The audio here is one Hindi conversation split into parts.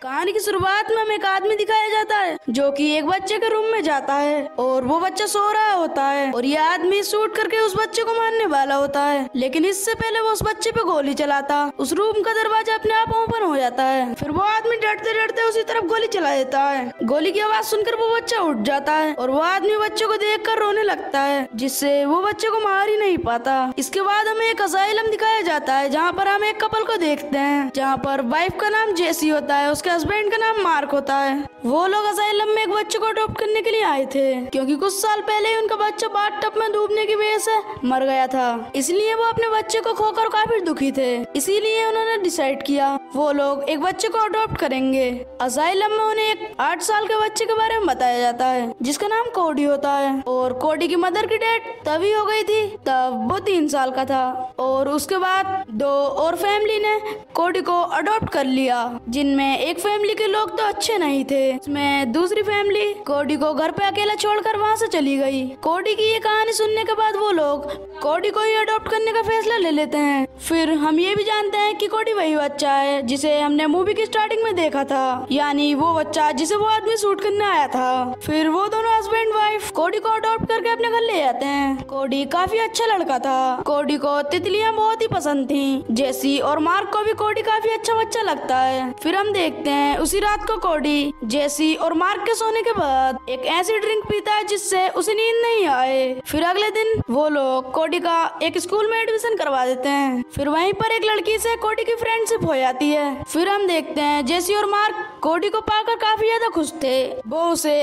कहानी की शुरुआत में हमें एक आदमी दिखाया जाता है जो कि एक बच्चे के रूम में जाता है और वो बच्चा सो रहा होता है और ये आदमी शूट करके उस बच्चे को मारने वाला होता है, लेकिन इससे पहले वो उस बच्चे पे गोली चलाता। उस रूम का दरवाजा अपने आप ओपन हो जाता है। फिर वो आदमी डरते डरते उसी तरफ गोली चला देता है। गोली की आवाज सुनकर वो बच्चा उठ जाता है और वो आदमी बच्चे को देखकर रोने लगता है, जिससे वो बच्चे को मार ही नहीं पाता। इसके बाद हमें एक असाइलम दिखाया जाता है जहाँ पर हम एक कपल को देखते हैं, जहाँ पर वाइफ का नाम जेसी होता है, उसके हस्बैंड का नाम मार्क होता है। वो लोग असाइलम में एक बच्चे को अडॉप्ट करने के लिए आए थे क्योंकि कुछ साल पहले ही उनका बच्चा बाथटब में डूबने की वजह से मर गया था, इसलिए वो अपने बच्चे को खोकर काफी दुखी थे। इसीलिए उन्होंने डिसाइड किया वो लोग एक बच्चे को अडॉप्ट करेंगे। असाइलम में उन्हें एक 8 साल के बच्चे के बारे में बताया जाता है जिसका नाम कोडी होता है और कोडी की मदर की डेथ तभी हो गई थी तब वो 3 साल का था और उसके बाद 2 और फैमिली ने कोडी को अडॉप्ट कर लिया, जिनमें एक फैमिली के लोग तो अच्छे नहीं थे। इसमें दूसरी फैमिली कोडी को घर पे अकेला छोड़कर वहाँ से चली गई। कोडी की ये कहानी सुनने के बाद वो लोग कोडी को ही अडॉप्ट करने का फैसला ले लेते हैं। फिर हम ये भी जानते हैं कि कोडी वही बच्चा है जिसे हमने मूवी की स्टार्टिंग में देखा था, यानी वो बच्चा जिसे वो आदमी शूट करने आया था। फिर वो दोनों हस्बैंड वाइफ कोडी को अडॉप्ट करके अपने घर ले आते हैं। कोडी काफी अच्छा लड़का था। कोडी को तितलियां बहुत ही पसंद थी। जेसी और मार्क को भी कोडी काफी अच्छा बच्चा लगता है। फिर हम देखते हैं उसी रात को कोडी जेसी और मार्क के सोने के बाद एक ऐसी ड्रिंक पीता है जिससे उसे नींद नहीं आए। फिर अगले दिन वो लोग कोडी का एक स्कूल में एडमिशन करवा देते हैं। फिर वहीं पर एक लड़की से कोडी की फ्रेंडशिप हो जाती है। फिर हम देखते हैं जेसी और मार्क कोडी को पाकर काफी ज्यादा खुश थे। वो उसे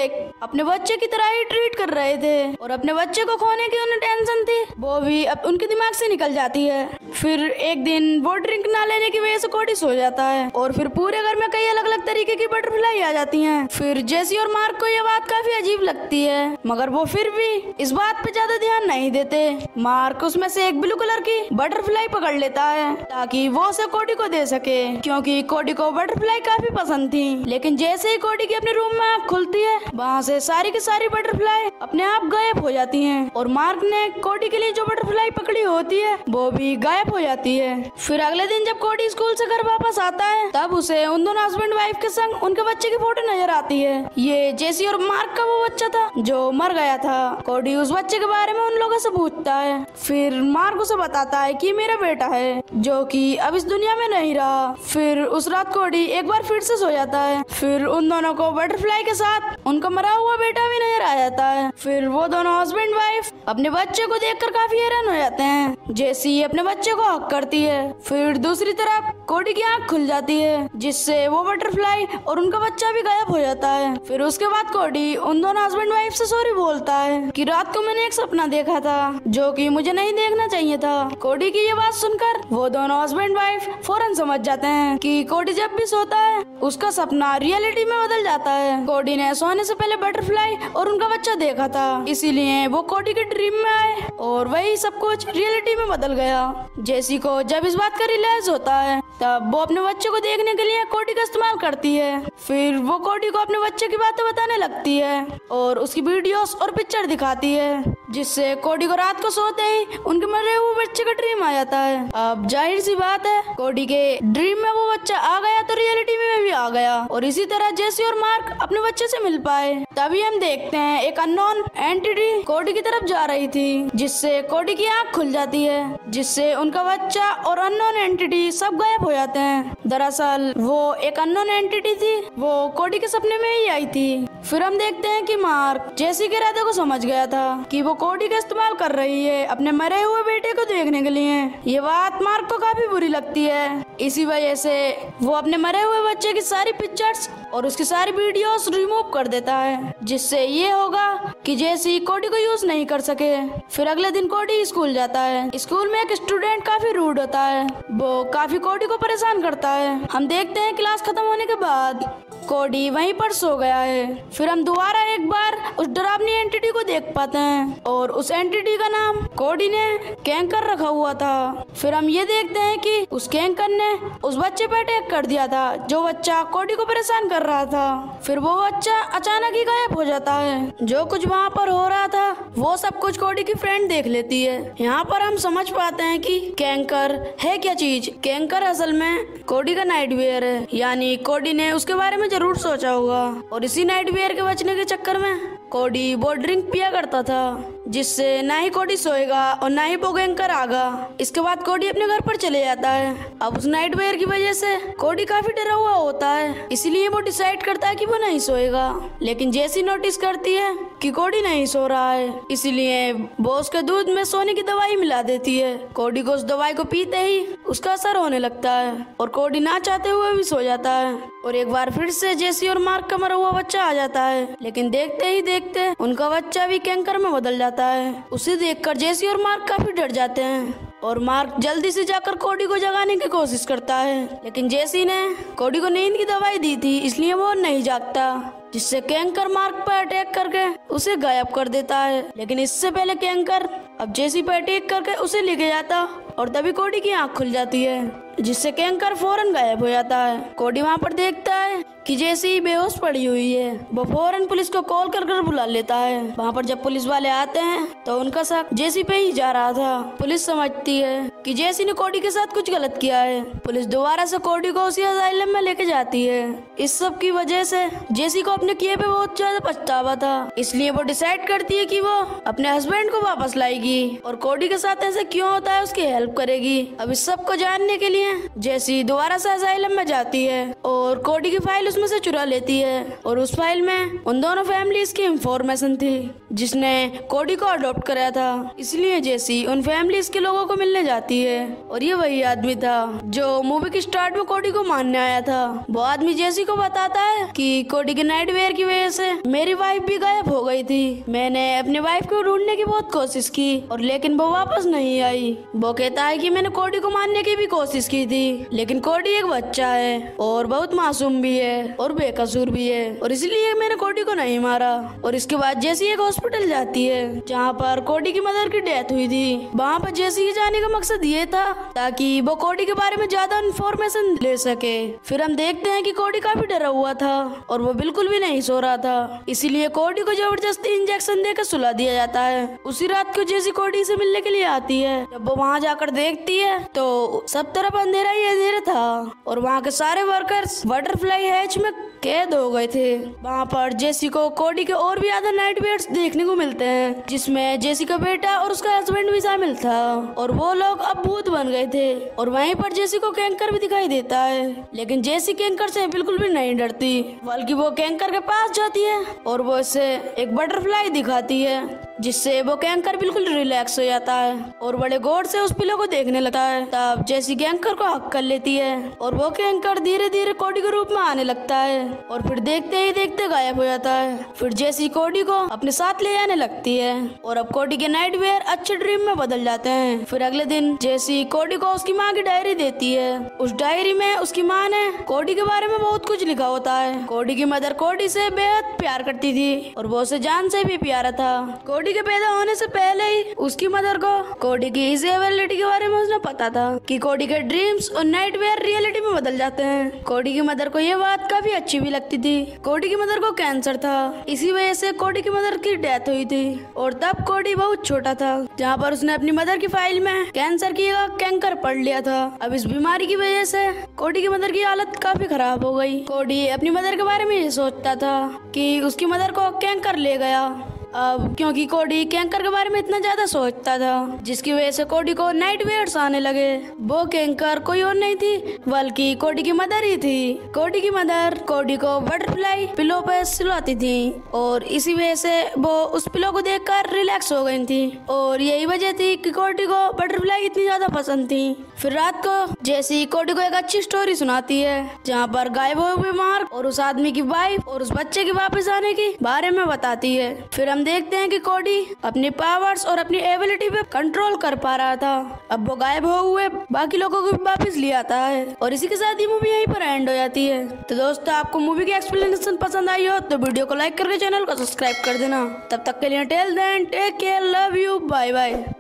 अपने बच्चे की तरह ही ट्रीट कर रहे थे और अपने बच्चे को खोने की उन्हें टेंशन थी, वो भी अब उनके दिमाग से निकल जाती है। फिर एक दिन वो ड्रिंक ना लेने की वजह से कोडी सो जाता है और फिर पूरे घर में कई अलग अलग तरीके की बटरफ्लाई आ जाती हैं। फिर जेसी और मार्क को ये बात काफी अजीब लगती है, मगर वो फिर भी इस बात पे ज्यादा ध्यान नहीं देते। मार्क उसमें से एक ब्लू कलर की बटरफ्लाई पकड़ लेता है ताकि वो उसे कोडी को दे सके, क्योंकि कोडी को बटरफ्लाई काफी पसंद थी। लेकिन जैसे ही कोडी की अपने रूम में आँख खुलती है वहाँ से सारी की सारी बटरफ्लाई अपने आप गायब हो जाती हैं और मार्क ने कोडी के लिए जो बटरफ्लाई पकड़ी होती है वो भी गायब हो जाती है। फिर अगले दिन जब कोडी स्कूल से घर वापस आता है तब उसे उन दोनों हस्बैंड वाइफ के संग उनके बच्चे की फोटो नजर आती है। ये जेसी और मार्क का वो बच्चा था जो मर गया था। कोडी उस बच्चे के बारे में उन लोगों से पूछता है। फिर मार्क उसे बताता है कि मेरा बेटा है जो कि अब इस दुनिया में नहीं रहा। फिर उस रात कोडी एक बार फिर से सो जाता है। फिर उन दोनों को बटरफ्लाई के साथ उनका मरा हुआ बेटा भी नजर आ जाता है। फिर वो दोनों हस्बैंड वाइफ अपने बच्चे को देखकर काफी हैरान हो जाते हैं। जेसी अपने बच्चे को हक करती है। फिर दूसरी तरफ कोडी की आँख खुल जाती है जिससे वो बटरफ्लाई और उनका बच्चा भी गायब हो जाता है। फिर उसके बाद कोडी उन दोनों हस्बैंड वाइफ से सॉरी बोलता है कि रात को मैंने एक सपना देखा था जो कि मुझे नहीं देखना चाहिए था। कोडी की ये बात सुनकर वो दोनों हस्बैंड वाइफ फौरन समझ जाते हैं कि कोडी जब भी सोता है उसका सपना रियलिटी में बदल जाता है। कोडी ने सोने से पहले बटरफ्लाई और उनका बच्चा देखा था, इसीलिए वो कोडी के ड्रीम में आए और वही सब कुछ रियलिटी में बदल गया। जेसी को जब इस बात का रियलाइज होता है तब वो अपने बच्चे को देखने के लिए कोडी का इस्तेमाल करती है। फिर वो कोडी को अपने बच्चे की बातें बताने लगती है और उसकी वीडियोस और पिक्चर दिखाती है, जिससे कोडी को रात को सोते ही उनके मरे हुए बच्चे का ड्रीम आ जाता है। अब जाहिर सी बात है कोडी के ड्रीम में वो बच्चा आ गया तो रियलिटी में भी आ गया और इसी तरह जेसी और मार्क अपने बच्चे से मिल पाए। तभी हम देखते हैं एक अननोन एंटिटी कोडी की तरफ जा रही थी, जिससे कोडी की आँख खुल जाती है, जिससे उनका बच्चा और अननोन एंटिटी सब गायब हो जाते हैं। दरअसल वो एक अननोन एंटिटी थी, वो कोडी के सपने में ही आई थी। फिर हम देखते हैं कि मार्क जेसी के इरादे को समझ गया था कि वो कोडी का इस्तेमाल कर रही है अपने मरे हुए बेटे को देखने के लिए। ये बात मार्क को काफी बुरी लगती है, इसी वजह से वो अपने मरे हुए बच्चे की सारी पिक्चर्स और उसकी सारी वीडियोस रिमूव कर देता है, जिससे ये होगा कि जेसी कोडी को यूज नहीं कर सके। फिर अगले दिन कोडी स्कूल जाता है। स्कूल में एक स्टूडेंट काफी रूड होता है, वो काफी कोडी को परेशान करता है। हम देखते हैं क्लास खत्म होने के बाद कोडी वहीं पर सो गया है। फिर हम दोबारा एक बार उस डरावनी एंटिटी को देख पाते हैं और उस एंटिटी का नाम कोडी ने कैंकर रखा हुआ था। फिर हम ये देखते हैं कि उस कैंकर ने उस बच्चे पे अटैक कर दिया था जो बच्चा कोडी को परेशान कर रहा था। फिर वो बच्चा अचानक ही गायब हो जाता है। जो कुछ वहाँ पर हो रहा था वो सब कुछ कोडी की फ्रेंड देख लेती है। यहाँ पर हम समझ पाते हैं कि कैंकर है क्या चीज। कैंकर असल में कोडी का नाइटमेयर है, यानी कोडी ने उसके बारे में जरूर सोचा होगा और इसी नाइटमेयर के बचने के चक्कर में कोडी वो ड्रिंक पिया करता था जिससे ना ही कोडी सोएगा और ना ही वो कैंकर आगा। इसके बाद कोडी अपने घर पर चले जाता है। अब उस नाइटमेयर की वजह से कोडी काफी डरा हुआ होता है, इसलिए वो डिसाइड करता है कि वो नहीं सोएगा। लेकिन जैसी नोटिस करती है कि कोडी नहीं सो रहा है, इसलिए वो उसके दूध में सोने की दवाई मिला देती है। कोडी को उस दवाई को पीते ही उसका असर होने लगता है और कोडी ना चाहते हुए भी सो जाता है। और एक बार फिर से जेसी और मार्क का मरा हुआ बच्चा आ जाता है, लेकिन देखते ही देखते उनका बच्चा भी कैंकर में बदल जाता है। उसे देखकर जेसी और मार्क काफी डर जाते हैं और मार्क जल्दी से जाकर कोडी को जगाने की कोशिश करता है, लेकिन जेसी ने कोडी को नींद की दवाई दी थी इसलिए वो नहीं जागता, जिससे कैंकर मार्क पर अटैक करके उसे गायब कर देता है। लेकिन इससे पहले कैंकर अब जेसी पर अटैक करके उसे लेके जाता और तभी कोडी की आंख खुल जाती है, जिससे कैंकर फौरन गायब हो जाता है। कोडी वहाँ पर देखता है कि जेसी बेहोश पड़ी हुई है। वो फौरन पुलिस को कॉल कर बुला लेता है। वहाँ पर जब पुलिस वाले आते हैं तो उनका शक जेसी पे ही जा रहा था। पुलिस समझती है कि जेसी ने कोडी के साथ कुछ गलत किया है। पुलिस दोबारा से कोडी को उसी असाइलम में लेके जाती है। इस सब की वजह से जेसी को अपने किए पे बहुत ज्यादा पछतावा था, इसलिए वो डिसाइड करती है कि वो अपने हस्बैंड को वापस लाएगी और कोडी के साथ ऐसा क्यों होता है उसकी हेल्प करेगी। अब इस सब को जानने के लिए जेसी दोबारा से असाइलम में जाती है और कोडी की फाइल उसमें से चुरा लेती है और उस फाइल में उन दोनों फैमिलीज की इंफॉर्मेशन थी जिसने कोडी को अडॉप्ट कराया था। इसलिए जेसी उन फैमिलीज के लोगों को मिलने जाती है और ये वही आदमी था जो मूवी के स्टार्ट में कोडी को मारने आया था। वो आदमी जेसी को बताता है कि कोडी के नाइटमेयर की वजह से मेरी वाइफ भी गायब हो गई थी। मैंने अपनी वाइफ को ढूंढने की बहुत कोशिश की और लेकिन वो वापस नहीं आई। वो कहता है कि मैंने कोडी को मारने की भी कोशिश की थी, लेकिन कोडी एक बच्चा है और बहुत मासूम भी है और बेकसूर भी है और इसलिए मैंने कोडी को नहीं मारा। और इसके बाद जेसी एक हॉस्पिटल जाती है जहाँ पर कोडी की मदर की डेथ हुई थी। वहाँ पर जेसी के जाने का मकसद ये था ताकि वो कोडी के बारे में ज्यादा इन्फॉर्मेशन ले सके। फिर हम देखते हैं कि कोडी काफी डरा हुआ था और वो बिल्कुल भी नहीं सो रहा था, इसीलिए कोडी को जबरदस्ती इंजेक्शन देकर सुला दिया जाता है। उसी रात को जेसी कोडी से मिलने के लिए आती है। जब वो वहाँ जाकर देखती है तो सब तरफ अंधेरा ही अंधेरा था और वहाँ के सारे वर्कर्स बटरफ्लाई हैच में कैद हो गए थे। वहाँ पर जेसी को कोडी के और भी ज्यादा नाइटमेयर्स देखने को मिलते हैं, जिसमें जेसी का बेटा और उसका हस्बैंड भी शामिल था और वो लोग अब भूत बन गए थे। और वहीं पर जेसी को कैंकर भी दिखाई देता है, लेकिन जेसी कैंकर से बिल्कुल भी नहीं डरती, बल्कि वो कैंकर के पास जाती है और वो इसे एक बटरफ्लाई दिखाती है, जिससे वो कैंकर बिल्कुल रिलैक्स हो जाता है और बड़े गौर से उस पिलो को देखने लगता है। तब जेसी कैंकर को हक कर लेती है और वो कैंकर धीरे धीरे कोडी के रूप में आने लगता है और फिर देखते ही देखते गायब हो जाता है। फिर जेसी कोडी को अपने साथ ले जाने लगती है और अब कोडी के नाइटमेयर अच्छे ड्रीम में बदल जाते हैं। फिर अगले दिन जेसी कोडी को उसकी माँ की डायरी देती है। उस डायरी में उसकी माँ ने कोडी के बारे में बहुत कुछ लिखा होता है। कोडी की मदर कोडी से बेहद प्यार करती थी और वो उसे जान से भी प्यारा था। कोडी के पैदा होने से पहले ही उसकी मदर को कोडी की इस एबिलिटी के बारे में उसने पता था कि कोडी के ड्रीम्स और नाइटमेयर रियलिटी में बदल जाते हैं। कोडी की मदर को ये बात काफी अच्छी भी लगती थी। कोडी की मदर को कैंसर था, इसी वजह से कोडी की मदर की डेथ हुई थी और तब कोडी बहुत छोटा था, जहाँ पर उसने अपनी मदर की फाइल में कैंसर की कैंकर पढ़ लिया था। अब इस बीमारी की वजह से कोडी की मदर की हालत काफी खराब हो गई। कोडी अपनी मदर के बारे में ये सोचता था कि उसकी मदर को कैंकर ले गया। अब क्योंकि कोडी कैंकर के बारे में इतना ज्यादा सोचता था, जिसकी वजह से कोडी को नाइटमेयर्स आने लगे। वो कैंकर कोई और नहीं थी बल्कि कोडी की मदर ही थी। कोडी की मदर कोडी को बटरफ्लाई पिलो पे सुलाती थी और इसी वजह से वो उस पिलो को देखकर रिलैक्स हो गई थी और यही वजह थी कि कोडी को बटरफ्लाई इतनी ज्यादा पसंद थी। फिर रात को जैसी कोडी को एक अच्छी स्टोरी सुनाती है जहाँ पर गायब हुए मार्क और उस आदमी की वाइफ और उस बच्चे के वापस आने के बारे में बताती है। फिर हम देखते हैं कि कोडी अपनी पावर्स और अपनी एबिलिटी पे कंट्रोल कर पा रहा था। अब वो गायब हुए बाकी लोगों को भी वापस ले आता है और इसी के साथ ये मूवी यहीं पर एंड हो जाती है। तो दोस्तों, आपको मूवी की एक्सप्लेनेशन पसंद आई हो तो वीडियो को लाइक करके चैनल को सब्सक्राइब कर देना। तब तक के लिए till then take care, love you, bye bye.